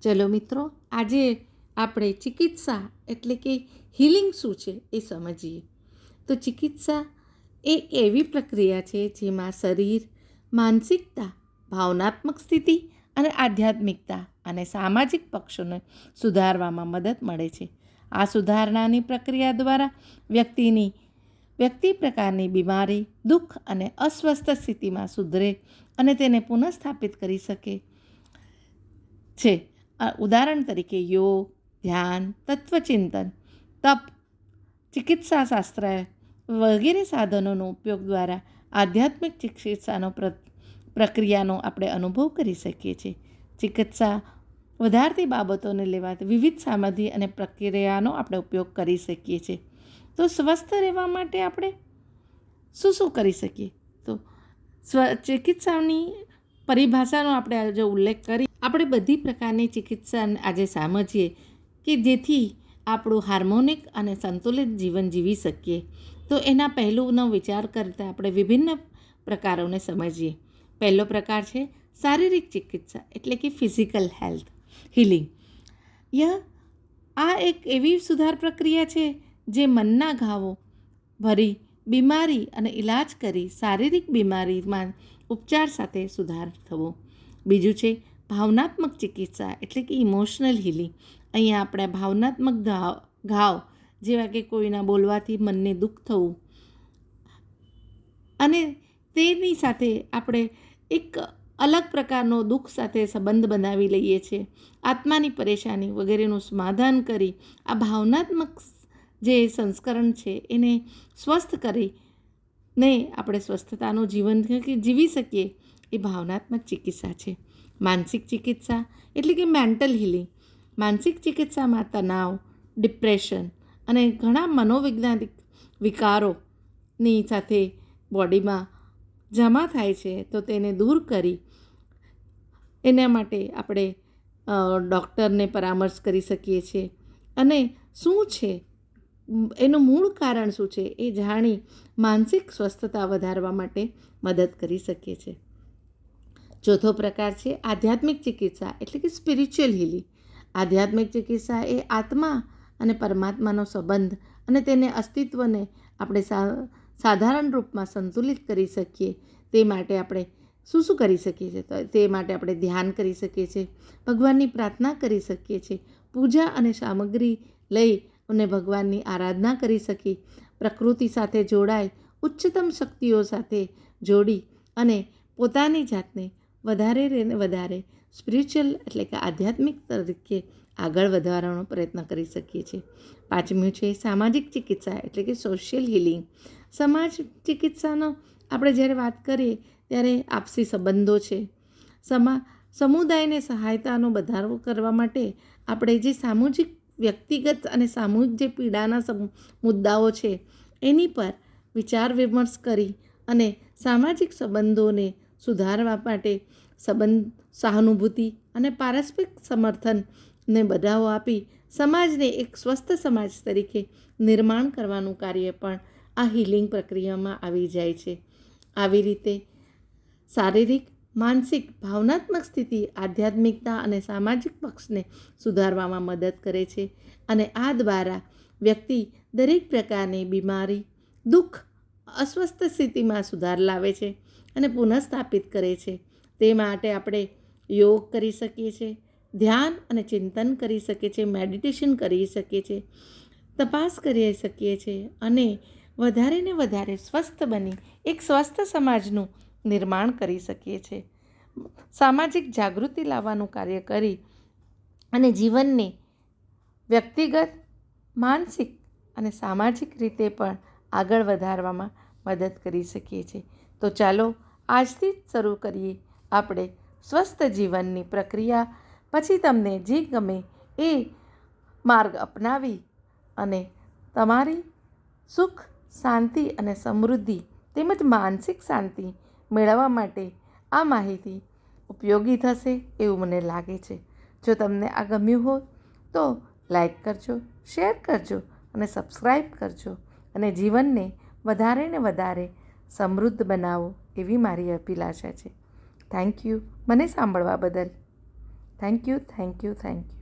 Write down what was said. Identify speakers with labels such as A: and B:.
A: ચલો મિત્રો, આજે આપણે ચિકિત્સા એટલે કે હિલિંગ શું છે એ સમજીએ. તો ચિકિત્સા એક એવી પ્રક્રિયા છે જેમાં શરીર, માનસિકતા, ભાવનાત્મક સ્થિતિ અને આધ્યાત્મિકતા અને સામાજિક પક્ષોને સુધારવામાં મદદ મળે છે. આ સુધારણાની પ્રક્રિયા દ્વારા વ્યક્તિ પ્રકારની બીમારી, દુઃખ અને અસ્વસ્થ સ્થિતિમાં સુધરે અને તેને પુનઃસ્થાપિત કરી શકે છે. ઉદાહરણ તરીકે યોગ, ધ્યાન, તત્વચિંતન, તપ, ચિકિત્સાશાસ્ત્ર વગેરે સાધનોનો ઉપયોગ દ્વારા આધ્યાત્મિક ચિકિત્સાનો પ્રક્રિયાનો આપણે અનુભવ કરી શકીએ છીએ. ચિકિત્સા વધારતી બાબતોને લેવાતી વિવિધ સામગ્રી અને પ્રક્રિયાનો આપણે ઉપયોગ કરી શકીએ છીએ. તો સ્વસ્થ રહેવા માટે આપણે શું કરી શકીએ? તો ચિકિત્સાની પરિભાષાનો આપણે આજે ઉલ્લેખ કરી આપણે બધી પ્રકારની ચિકિત્સા આજે સમજીએ કે જેથી આપણું હાર્મોનિક અને સંતુલિત જીવન જીવી શકીએ. તો એના પહેલુંનો વિચાર કરતાં આપણે વિભિન્ન પ્રકારોને સમજીએ. પહેલો પ્રકાર છે શારીરિક ચિકિત્સા એટલે કે ફિઝિકલ હેલ્થ હિલિંગ. આ એક એવી સુધાર પ્રક્રિયા છે જે મનના ઘાવો ભરી બીમારી અને ઇલાજ કરી શારીરિક બીમારીમાં ઉપચાર સાથે સુધાર થવો. બીજું છે ભાવનાત્મક ચિકિત્સા એટલે કે ઇમોશનલ હિલિંગ. અહીંયા આપણે ભાવનાત્મક ઘાવ જેવા કે કોઈના બોલવાથી મનને દુઃખ થવું અને તેની સાથે આપણે એક અલગ પ્રકારનો દુઃખ સાથે સંબંધ બનાવી લઈએ છીએ. આત્માની પરેશાની વગેરેનું સમાધાન કરી આ ભાવનાત્મક જે સંસ્કરણ છે એને સ્વસ્થ કરીને આપણે સ્વસ્થતાનું જીવન જીવી શકીએ એ ભાવનાત્મક ચિકિત્સા છે. માનસિક ચિકિત્સા એટલે કે મેન્ટલ હિલિંગ. માનસિક ચિકિત્સામાં તણાવ, ડિપ્રેશન અને ઘણા મનોવૈજ્ઞાનિક વિકારોની સાથે બોડીમાં જમા થાય છે તો તેને દૂર કરી એના માટે આપણે ડૉક્ટરને પરામર્શ કરી શકીએ છીએ અને શું છે એનું મૂળ કારણ શું છે એ જાણી માનસિક સ્વસ્થતા વધારવા માટે મદદ કરી શકીએ છીએ. ચોથો પ્રકાર છે આધ્યાત્મિક ચિકિત્સા એટલે કે સ્પિરિચ્યુઅલ હિલિંગ. આધ્યાત્મિક ચિકિત્સા એ આત્મા અને પરમાત્માનો સંબંધ અને તેને અસ્તિત્વને આપણે સાધારણ રૂપમાં સંતુલિત કરી શકીએ તે માટે આપણે શું કરી શકીએ છીએ? તો તે માટે આપણે ધ્યાન કરી શકીએ છીએ, ભગવાનની પ્રાર્થના કરી શકીએ છીએ, પૂજા અને સામગ્રી લઈ અને ભગવાનની આરાધના કરી શકીએ, પ્રકૃતિ સાથે જોડાય, ઉચ્ચતમ શક્તિઓ સાથે જોડી અને પોતાની જાતને વધારે સ્પિરિચ્યુઅલ એટલે કે આધ્યાત્મિક તરીકે આગળ વધારવાનો પ્રયત્ન કરી શકીએ છીએ. પાંચમું છે સામાજિક ચિકિત્સા એટલે કે સોશિયલ હિલિંગ. સમાજ ચિકિત્સાનો આપણે જ્યારે વાત કરીએ ત્યારે આપસી સંબંધો છે. સમુદાયને સહાયતાનો વધારો કરવા માટે આપણે જે સામૂહિક, વ્યક્તિગત અને સામૂહિક જે પીડાના મુદ્દાઓ છે એની પર વિચાર વિમર્શ કરી અને સામાજિક સંબંધોને સુધારવા માટે સહાનુભૂતિ અને પારસ્પરિક સમર્થનને બધાઓ આપી સમાજને એક સ્વસ્થ સમાજ તરીકે નિર્માણ કરવાનું કાર્ય પણ આ હિલિંગ પ્રક્રિયામાં આવી જાય છે. આવી રીતે શારીરિક, માનસિક, ભાવનાત્મક સ્થિતિ, આધ્યાત્મિકતા અને સામાજિક પક્ષને સુધારવામાં મદદ કરે છે અને આ દ્વારા વ્યક્તિ દરેક પ્રકારની બીમારી, દુઃખ, અસ્વસ્થ સ્થિતિમાં સુધાર લાવે છે અને પુનઃસ્થાપિત કરે છે. તે માટે આપણે યોગ કરી શકીએ છીએ, ધ્યાન અને ચિંતન કરી શકીએ છીએ, મેડિટેશન કરી શકીએ છીએ, તપાસ કરી શકીએ છીએ અને વધારે ને વધારે સ્વસ્થ બની એક સ્વસ્થ સમાજનું નિર્માણ કરી શકીએ છીએ. સામાજિક જાગૃતિ લાવવાનું કાર્ય કરી અને જીવનને વ્યક્તિગત, માનસિક અને સામાજિક રીતે પણ આગળ વધારવામાં મદદ કરી શકીએ છીએ. તો ચાલો આજથી જ શરૂ કરીએ આપણે સ્વસ્થ જીવનની પ્રક્રિયા. પછી તમને જે ગમે એ માર્ગ અપનાવી અને તમારી સુખ, શાંતિ અને સમૃદ્ધિ તેમજ માનસિક શાંતિ મેળવવા માટે આ માહિતી ઉપયોગી થશે એવું મને લાગે છે. જો તમને આ ગમ્યું હોય તો લાઈક કરજો, શેર કરજો અને સબસ્ક્રાઈબ કરજો અને જીવનને વધારે ને વધારે સમૃદ્ધ બનાવો એવી મારી અભિલાષા છે. થેન્ક યુ મને સાંભળવા બદલ. Thank you thank you thank you.